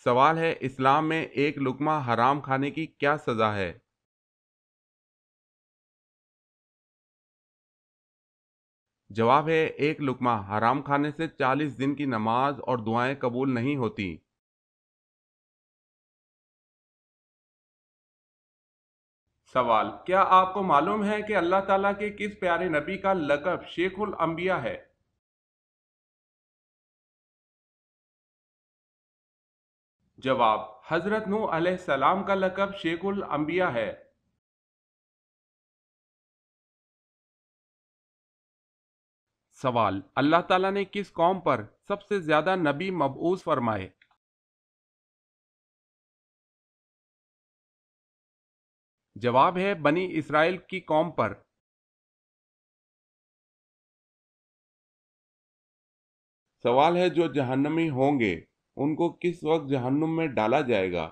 سوال ہے، اسلام میں ایک لقمہ حرام کھانے کی کیا سزا ہے؟ جواب ہے، ایک لقمہ حرام کھانے سے 40 دن کی نماز اور دعائیں قبول نہیں ہوتی۔ سوال، کیا آپ کو معلوم ہے کہ اللہ تعالیٰ کے کس پیارے نبی کا لقب شیخ الانبیاء ہے؟ جواب، حضرت نوح علیہ السلام کا لقب شیخ الانبیاء ہے۔ سوال، اللہ تعالیٰ نے کس قوم پر سب سے زیادہ نبی مبعوث فرمائے؟ جواب ہے، بنی اسرائیل کی قوم پر۔ سوال ہے، جو جہنمی ہوں گے ان کو کس وقت جہنم میں ڈالا جائے گا؟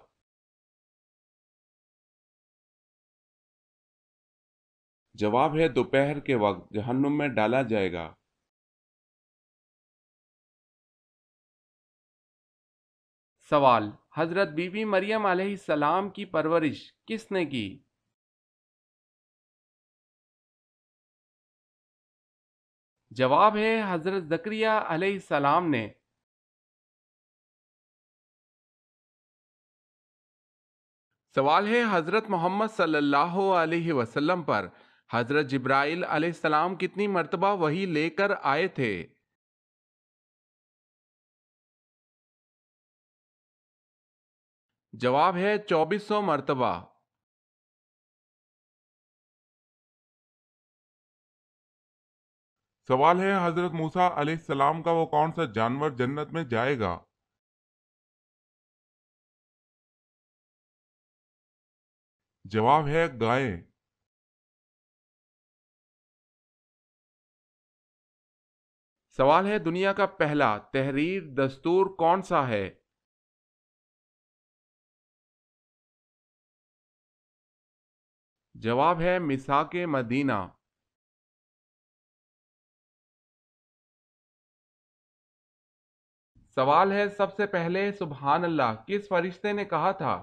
جواب ہے، دوپہر کے وقت جہنم میں ڈالا جائے گا۔ سوال، حضرت بی بی مریم علیہ السلام کی پرورش کس نے کی؟ جواب ہے، حضرت زکریا علیہ السلام نے۔ سوال ہے، حضرت محمد صلی اللہ علیہ وسلم پر حضرت جبرائیل علیہ السلام کتنی مرتبہ وحی لے کر آئے تھے؟ جواب ہے، 2400 مرتبہ۔ سوال ہے، حضرت موسیٰ علیہ السلام کا وہ کون سا جانور جنت میں جائے گا؟ جواب ہے، گائے۔ سوال ہے، دنیا کا پہلا تحریر دستور کون سا ہے؟ جواب ہے، میثاق مدینہ۔ سوال ہے، سب سے پہلے سبحان اللہ کس فرشتے نے کہا تھا؟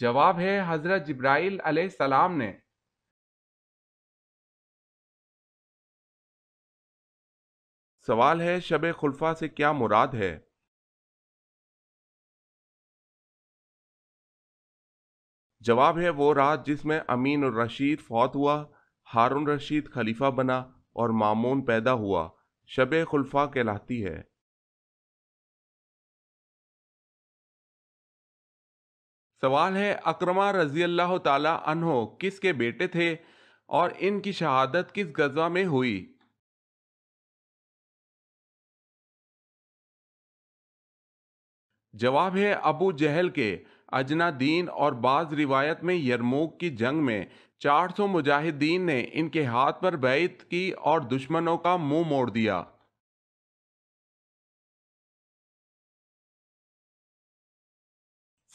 جواب ہے، حضرت جبرائیل علیہ السلام نے۔ سوال ہے، شب خلفاء سے کیا مراد ہے؟ جواب ہے، وہ رات جس میں امین الرشید فوت ہوا، ہارون رشید خلیفہ بنا اور مامون پیدا ہوا، شب خلفاء کہلاتی ہے۔ سوال ہے، اکرمہ رضی اللہ تعالی عنہ کس کے بیٹے تھے اور ان کی شہادت کس غزوہ میں ہوئی؟ جواب ہے، ابو جہل کے اجنا دین اور بعض روایت میں یرموک کی جنگ میں 400 مجاہدین نے ان کے ہاتھ پر بیعت کی اور دشمنوں کا منہ موڑ دیا۔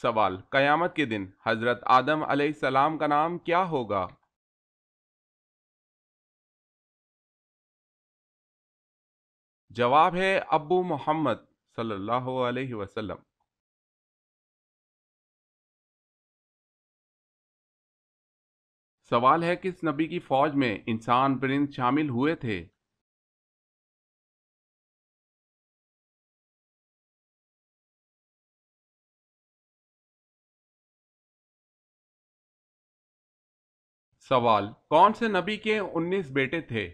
سوال، قیامت کے دن حضرت آدم علیہ السلام کا نام کیا ہوگا؟ جواب ہے، ابو محمد صلی اللہ علیہ وسلم۔ سوال ہے، کس نبی کی فوج میں انسان پرند شامل ہوئے تھے؟ سوال، کون سے نبی کے 19 بیٹے تھے؟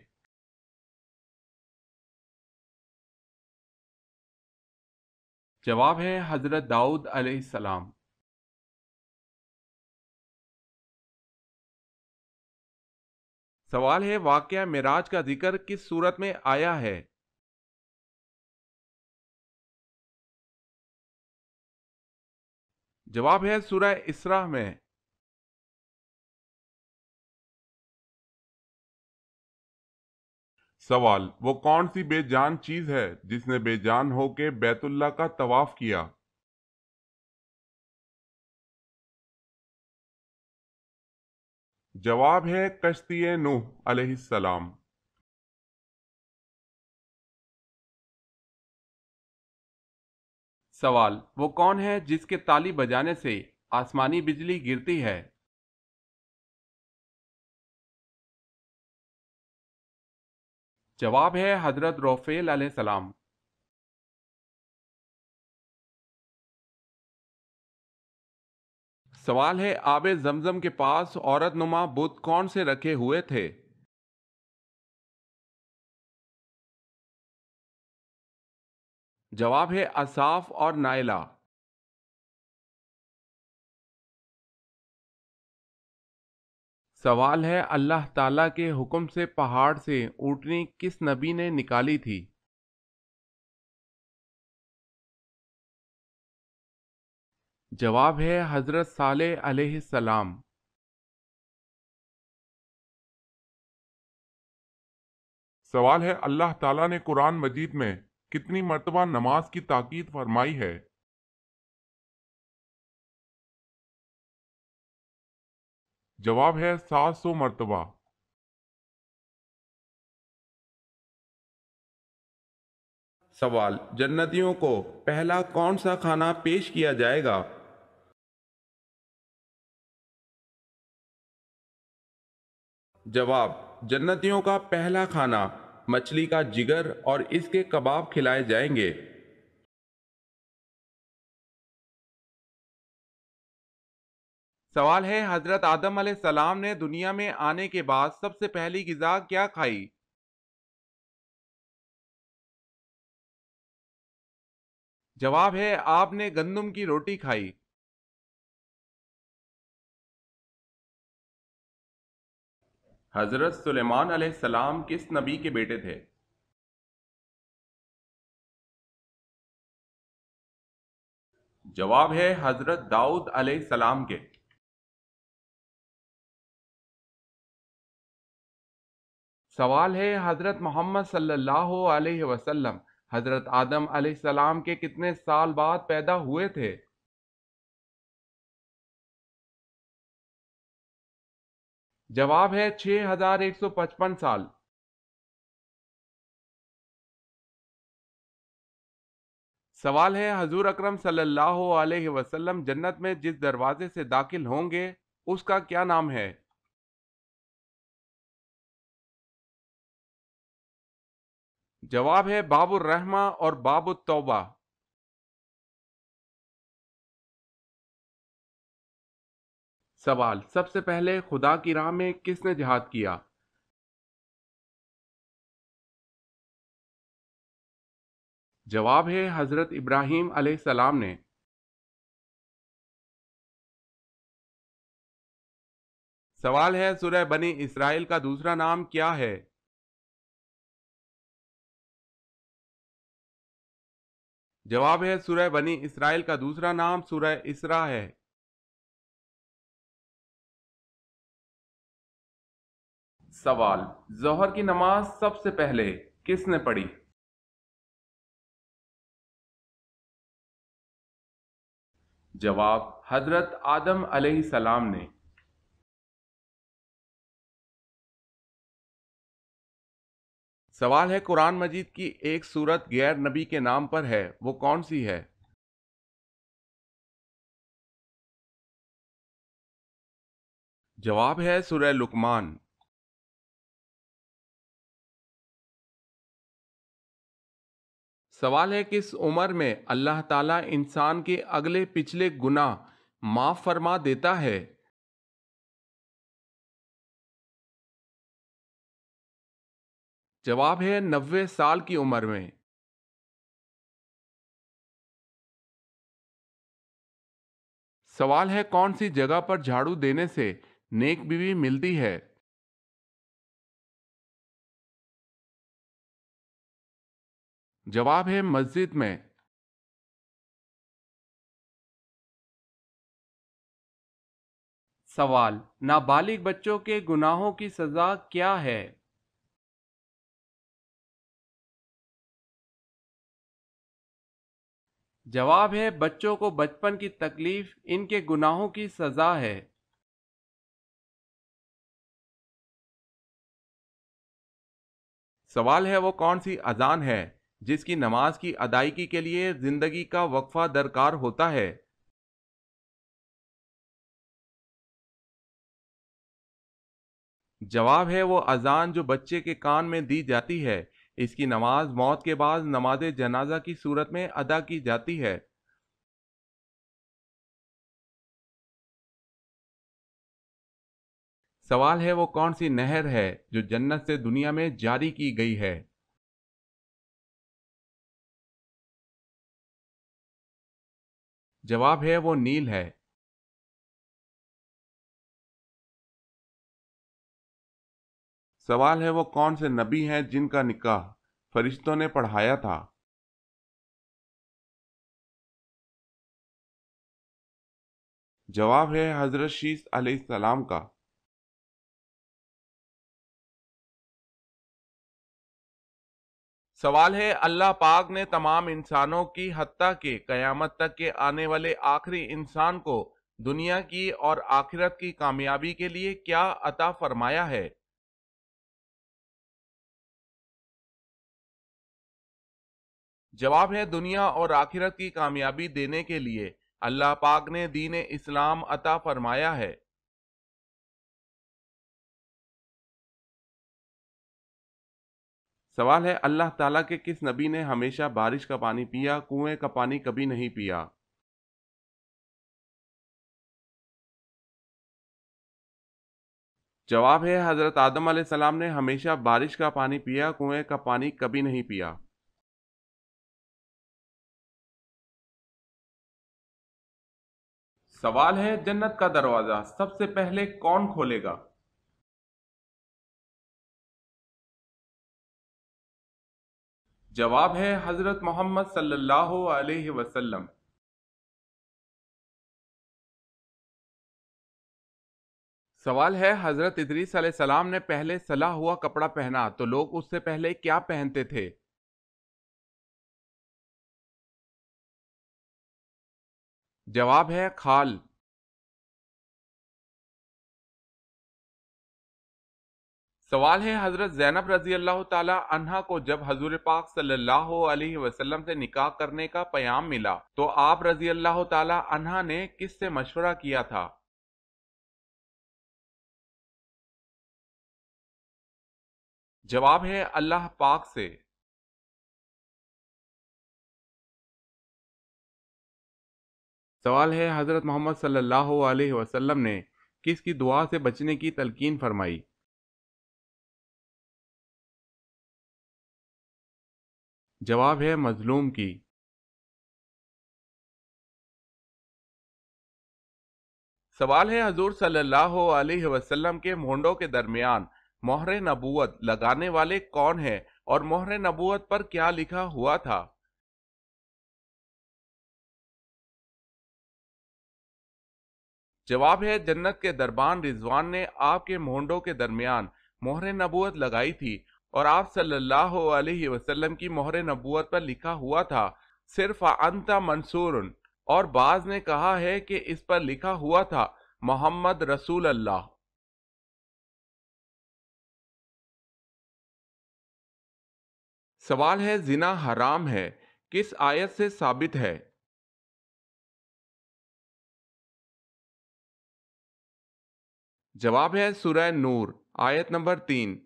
جواب ہے، حضرت داؤد علیہ السلام۔ سوال ہے، واقعہ معراج کا ذکر کس صورت میں آیا ہے؟ جواب ہے، سورہ اسراء میں۔ سوال، وہ کون سی بے جان چیز ہے جس نے بے جان ہو کے بیت اللہ کا طواف کیا؟ جواب ہے، کشتی نوح علیہ السلام۔ سوال، وہ کون ہے جس کے تالی بجانے سے آسمانی بجلی گرتی ہے؟ جواب ہے حضرت روفیل علیہ السلام۔ سوال ہے، آب زمزم کے پاس عورت نما بت کون سے رکھے ہوئے تھے؟ جواب ہے اصاف اور نائلہ۔ سوال ہے، اللہ تعالیٰ کے حکم سے پہاڑ سے اونٹنی کس نبی نے نکالی تھی؟ جواب ہے حضرت صالح علیہ السلام۔ سوال ہے، اللہ تعالیٰ نے قرآن مجید میں کتنی مرتبہ نماز کی تاکید فرمائی ہے؟ جواب ہے 700 مرتبہ۔ سوال، جنتیوں کو پہلا کون سا کھانا پیش کیا جائے گا؟ جواب، جنتیوں کا پہلا کھانا مچھلی کا جگر اور اس کے کباب کھلائے جائیں گے۔ سوال ہے، حضرت آدم علیہ السلام نے دنیا میں آنے کے بعد سب سے پہلی غذا کیا کھائی؟ جواب ہے، آپ نے گندم کی روٹی کھائی۔ حضرت سلیمان علیہ السلام کس نبی کے بیٹے تھے؟ جواب ہے حضرت داؤد علیہ السلام کے۔ سوال ہے، حضرت محمد صلی اللہ علیہ وسلم حضرت آدم علیہ السلام کے کتنے سال بعد پیدا ہوئے تھے؟ جواب ہے 6155 سال۔ سوال ہے، حضور اکرم صلی اللہ علیہ وسلم جنت میں جس دروازے سے داخل ہوں گے اس کا کیا نام ہے؟ جواب ہے باب الرحمہ اور باب التوبہ۔ سوال، سب سے پہلے خدا کی راہ میں کس نے جہاد کیا؟ جواب ہے حضرت ابراہیم علیہ السلام نے۔ سوال ہے، سورہ بنی اسرائیل کا دوسرا نام کیا ہے؟ جواب ہے سورہ بنی اسرائیل کا دوسرا نام سورہ اسراء ہے۔ سوال، ظہر کی نماز سب سے پہلے کس نے پڑھی؟ جواب، حضرت آدم علیہ السلام نے۔ سوال ہے، قرآن مجید کی ایک سورت غیر نبی کے نام پر ہے، وہ کون سی ہے؟ جواب ہے سورہ لقمان۔ سوال ہے، کس عمر میں اللہ تعالیٰ انسان کے اگلے پچھلے گناہ معاف فرما دیتا ہے؟ جواب ہے 90 سال کی عمر میں۔ سوال ہے، کون سی جگہ پر جھاڑو دینے سے نیک بیوی ملتی ہے؟ جواب ہے مسجد میں۔ سوال، نابالغ بچوں کے گناہوں کی سزا کیا ہے؟ جواب ہے بچوں کو بچپن کی تکلیف ان کے گناہوں کی سزا ہے۔ سوال ہے، وہ کون سی اذان ہے جس کی نماز کی ادائیگی کے لیے زندگی کا وقفہ درکار ہوتا ہے؟ جواب ہے وہ اذان جو بچے کے کان میں دی جاتی ہے۔ اس کی نماز موت کے بعد نماز جنازہ کی صورت میں ادا کی جاتی ہے۔ سوال ہے وہ کون سی نہر ہے جو جنت سے دنیا میں جاری کی گئی ہے؟ جواب ہے وہ نیل ہے۔ سوال ہے وہ کون سے نبی ہیں جن کا نکاح فرشتوں نے پڑھایا تھا؟ جواب ہے حضرت شیس علیہ السلام کا۔ سوال ہے اللہ پاک نے تمام انسانوں کی حتیٰ کہ قیامت تک کے آنے والے آخری انسان کو دنیا کی اور آخرت کی کامیابی کے لیے کیا عطا فرمایا ہے؟ جواب ہے دنیا اور آخرت کی کامیابی دینے کے لیے اللہ پاک نے دین اسلام عطا فرمایا ہے۔ سوال ہے اللہ تعالیٰ کے کس نبی نے ہمیشہ بارش کا پانی پیا، کنویں کا پانی کبھی نہیں پیا؟ جواب ہے حضرت آدم علیہ السلام نے ہمیشہ بارش کا پانی پیا، کنویں کا پانی کبھی نہیں پیا۔ سوال ہے جنت کا دروازہ سب سے پہلے کون کھولے گا؟ جواب ہے حضرت محمد صلی اللہ علیہ وسلم۔ سوال ہے حضرت ادریس علیہ السلام نے پہلے سلا ہوا کپڑا پہنا تو لوگ اس سے پہلے کیا پہنتے تھے؟ جواب ہے کھال۔ سوال ہے حضرت زینب رضی اللہ تعالی عنہا کو جب حضور پاک صلی اللہ علیہ وسلم سے نکاح کرنے کا پیام ملا تو آپ رضی اللہ تعالی عنہا نے کس سے مشورہ کیا تھا؟ جواب ہے اللہ پاک سے۔ سوال ہے حضرت محمد صلی اللہ علیہ وسلم نے کس کی دعا سے بچنے کی تلقین فرمائی؟ جواب ہے مظلوم کی۔ سوال ہے حضور صلی اللہ علیہ وسلم کے مونڈوں کے درمیان مہر نبوت لگانے والے کون ہیں اور مہر نبوت پر کیا لکھا ہوا تھا؟ جواب ہے جنت کے دربان رضوان نے آپ کے مونڈوں کے درمیان مہر نبوت لگائی تھی اور آپ صلی اللہ علیہ وسلم کی مہر نبوت پر لکھا ہوا تھا صرف انت منصور، اور بعض نے کہا ہے کہ اس پر لکھا ہوا تھا محمد رسول اللہ۔ سوال ہے زنا حرام ہے کس آیت سے ثابت ہے؟ جواب ہے سورہ نور آیت نمبر 3۔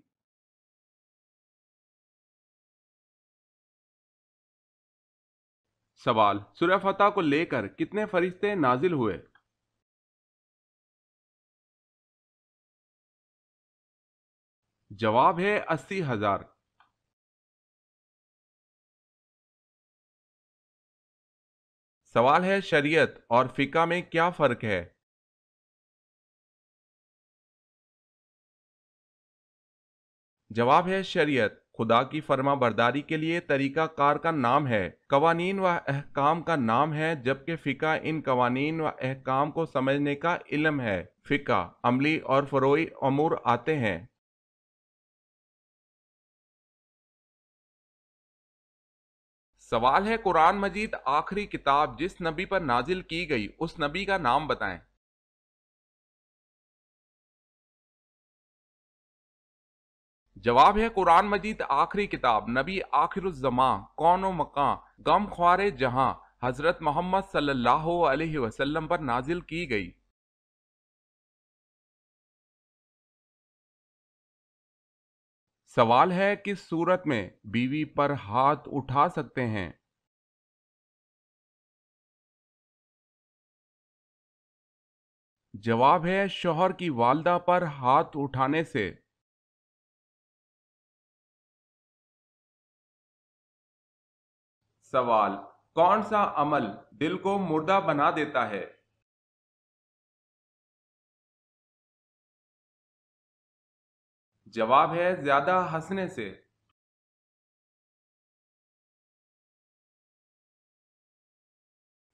سوال سورہ فتح کو لے کر کتنے فرشتے نازل ہوئے؟ جواب ہے 80,000۔ سوال ہے شریعت اور فقہ میں کیا فرق ہے؟ جواب ہے شریعت خدا کی فرما برداری کے لیے طریقہ کار کا نام ہے، قوانین و احکام کا نام ہے، جبکہ فقہ ان قوانین و احکام کو سمجھنے کا علم ہے۔ فقہ عملی اور فروعی امور آتے ہیں۔ سوال ہے قرآن مجید آخری کتاب جس نبی پر نازل کی گئی اس نبی کا نام بتائیں۔ جواب ہے قرآن مجید آخری کتاب نبی آخر الزماں کون و مکاں غم خوار جہاں حضرت محمد صلی اللہ علیہ وسلم پر نازل کی گئی۔ سوال ہے کس صورت میں بیوی پر ہاتھ اٹھا سکتے ہیں؟ جواب ہے شوہر کی والدہ پر ہاتھ اٹھانے سے۔ سوال کون سا عمل دل کو مردہ بنا دیتا ہے؟ جواب ہے زیادہ ہنسنے سے۔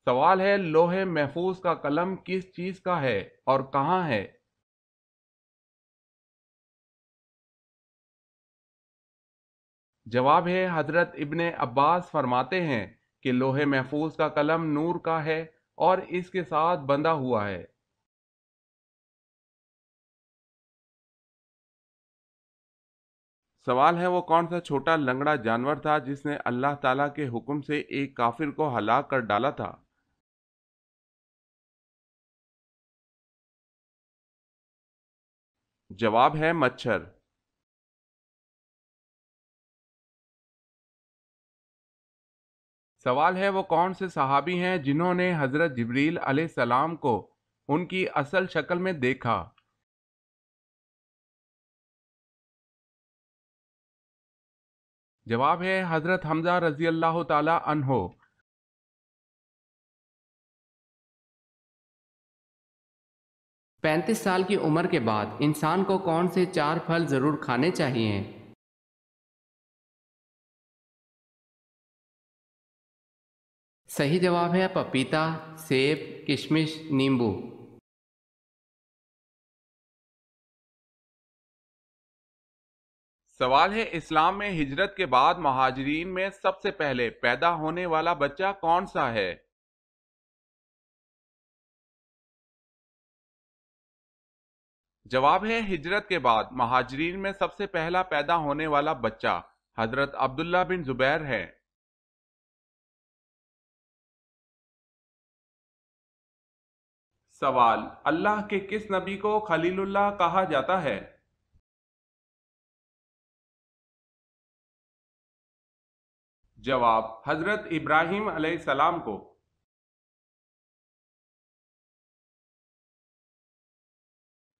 سوال ہے لوح محفوظ کا قلم کس چیز کا ہے اور کہاں ہے؟ جواب ہے حضرت ابن عباس فرماتے ہیں کہ لوح محفوظ کا قلم نور کا ہے اور اس کے ساتھ بندھا ہوا ہے۔ سوال ہے وہ کون سا چھوٹا لنگڑا جانور تھا جس نے اللہ تعالیٰ کے حکم سے ایک کافر کو ہلاک کر ڈالا تھا؟ جواب ہے مچھر۔ سوال ہے وہ کون سے صحابی ہیں جنہوں نے حضرت جبریل علیہ السلام کو ان کی اصل شکل میں دیکھا؟ جواب ہے حضرت حمزہ رضی اللہ تعالی عنہ۔ 35 سال کی عمر کے بعد انسان کو کون سے 4 پھل ضرور کھانے چاہیے؟ صحیح جواب ہے پپیتا، سیب، کشمش، نیمبو۔ سوال ہے اسلام میں ہجرت کے بعد مہاجرین میں سب سے پہلے پیدا ہونے والا بچہ کون سا ہے؟ جواب ہے ہجرت کے بعد مہاجرین میں سب سے پہلا پیدا ہونے والا بچہ حضرت عبداللہ بن زبیر ہے۔ سوال اللہ کے کس نبی کو خلیل اللہ کہا جاتا ہے؟ جواب حضرت ابراہیم علیہ السلام کو۔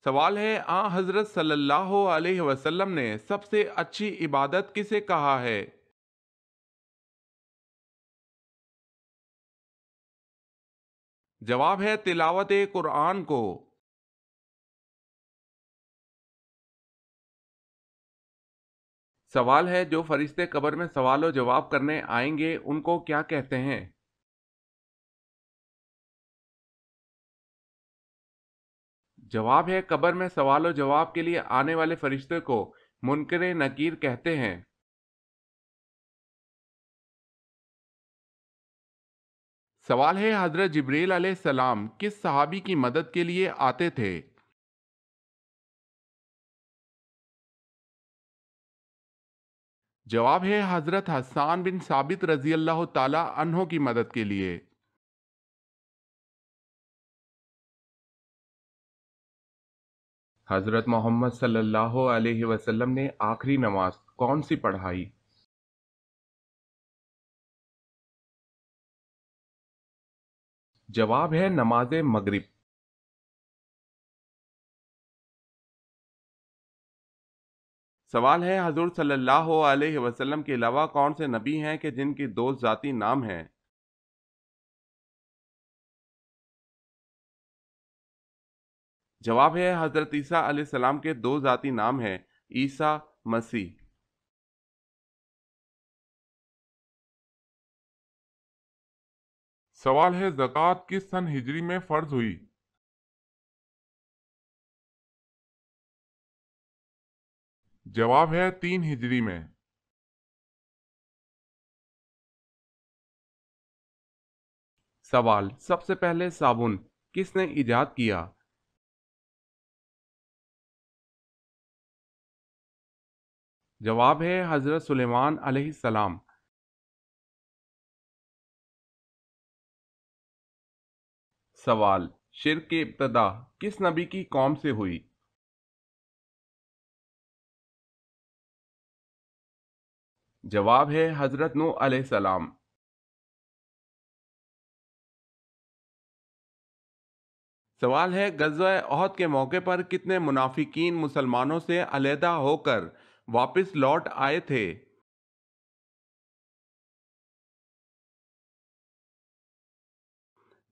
سوال ہے حضرت صلی اللہ علیہ وسلم نے سب سے اچھی عبادت کسے کہا ہے؟ جواب ہے تلاوت قرآن کو۔ سوال ہے جو فرشتے قبر میں سوال و جواب کرنے آئیں گے ان کو کیا کہتے ہیں؟ جواب ہے قبر میں سوال و جواب کے لیے آنے والے فرشتے کو منکر نکیر کہتے ہیں۔ سوال ہے حضرت جبریل علیہ السلام کس صحابی کی مدد کے لیے آتے تھے؟ جواب ہے حضرت حسان بن ثابت رضی اللہ تعالی عنہ کی مدد کے لیے۔ حضرت محمد صلی اللہ علیہ وسلم نے آخری نماز کون سی پڑھائی؟ جواب ہے نماز مغرب۔ سوال ہے حضور صلی اللہ علیہ وسلم کے علاوہ کون سے نبی ہیں کہ جن کی 2 ذاتی نام ہیں؟ جواب ہے حضرت عیسیٰ علیہ السلام کے 2 ذاتی نام ہیں عیسیٰ، مسیح۔ سوال ہے زکوٰۃ کس سن ہجری میں فرض ہوئی؟ جواب ہے 3 ہجری میں۔ سوال سب سے پہلے صابن کس نے ایجاد کیا؟ – جواب ہے حضرت سلیمان علیہ السلام۔ سوال، شرک کی ابتدا کس نبی کی قوم سے ہوئی؟ جواب ہے حضرت نوح علیہ السلام۔ سوال ہے، غزوہ احد کے موقع پر کتنے منافقین مسلمانوں سے علیحدہ ہو کر واپس لوٹ آئے تھے؟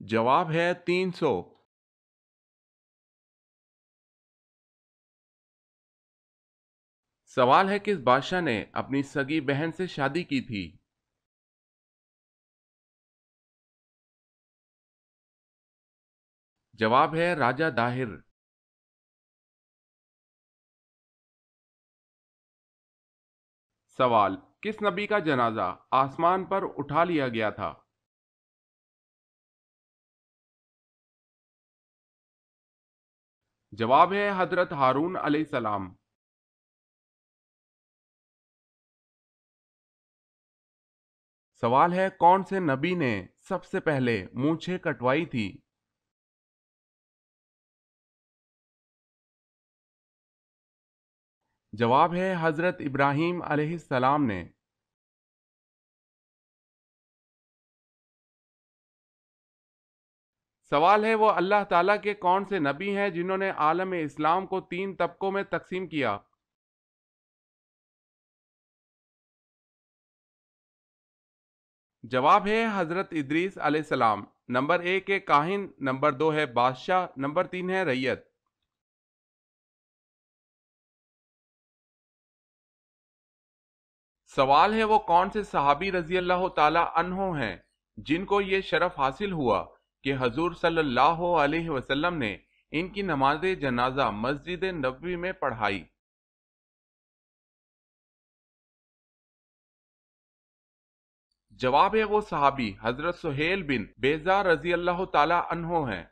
جواب ہے 300۔ سوال ہے، کس بادشاہ نے اپنی سگی بہن سے شادی کی تھی؟ جواب ہے راجہ داہر۔ سوال، کس نبی کا جنازہ آسمان پر اٹھا لیا گیا تھا؟ جواب ہے حضرت ہارون علیہ السلام۔ سوال ہے، کون سے نبی نے سب سے پہلے مونچھیں کٹوائی تھی؟ جواب ہے حضرت ابراہیم علیہ السلام نے۔ سوال ہے، وہ اللہ تعالیٰ کے کون سے نبی ہیں جنہوں نے عالم اسلام کو 3 طبقوں میں تقسیم کیا؟ جواب ہے حضرت ادریس علیہ السلام۔ نمبر 1 ہے کاہن، نمبر 2 ہے بادشاہ، نمبر 3 ہے رعیت۔ سوال ہے، وہ کون سے صحابی رضی اللہ تعالی عنہ ہیں جن کو یہ شرف حاصل ہوا کہ حضور صلی اللہ علیہ وسلم نے ان کی نماز جنازہ مسجد نبوی میں پڑھائی؟ جواب ہے، وہ صحابی حضرت سہیل بن بیضا رضی اللہ تعالی عنہ ہیں۔